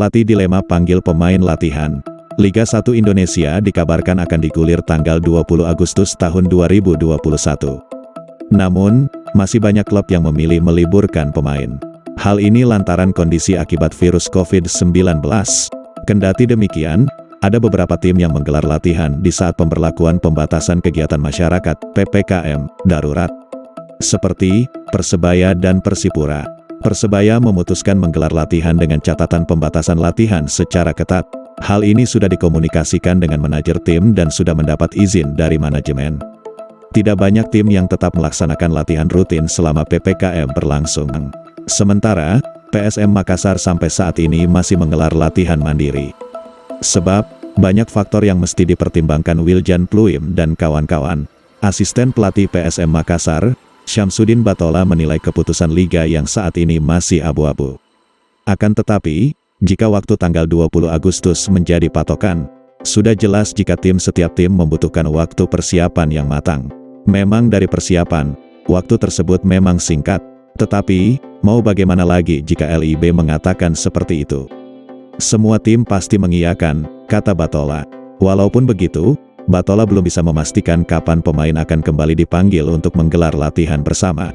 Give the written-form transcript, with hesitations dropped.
Pelatih dilema panggil pemain latihan. Liga 1 Indonesia dikabarkan akan digulir tanggal 20 Agustus tahun 2021. Namun, masih banyak klub yang memilih meliburkan pemain. Hal ini lantaran kondisi akibat virus COVID-19. Kendati demikian, ada beberapa tim yang menggelar latihan di saat pemberlakuan pembatasan kegiatan masyarakat (PPKM) darurat. Seperti Persebaya dan Persipura. Persebaya memutuskan menggelar latihan dengan catatan pembatasan latihan secara ketat. Hal ini sudah dikomunikasikan dengan manajer tim dan sudah mendapat izin dari manajemen. Tidak banyak tim yang tetap melaksanakan latihan rutin selama PPKM berlangsung. Sementara, PSM Makassar sampai saat ini masih menggelar latihan mandiri. Sebab, banyak faktor yang mesti dipertimbangkan Wiljan Pluim dan kawan-kawan. Asisten pelatih PSM Makassar, Syamsuddin Batola menilai keputusan Liga yang saat ini masih abu-abu. Akan tetapi, jika waktu tanggal 20 Agustus menjadi patokan, sudah jelas jika setiap tim membutuhkan waktu persiapan yang matang. Memang dari persiapan, waktu tersebut memang singkat, tetapi, mau bagaimana lagi jika LIB mengatakan seperti itu? Semua tim pasti mengiyakan, kata Batola. Walaupun begitu, Batola belum bisa memastikan kapan pemain akan kembali dipanggil untuk menggelar latihan bersama.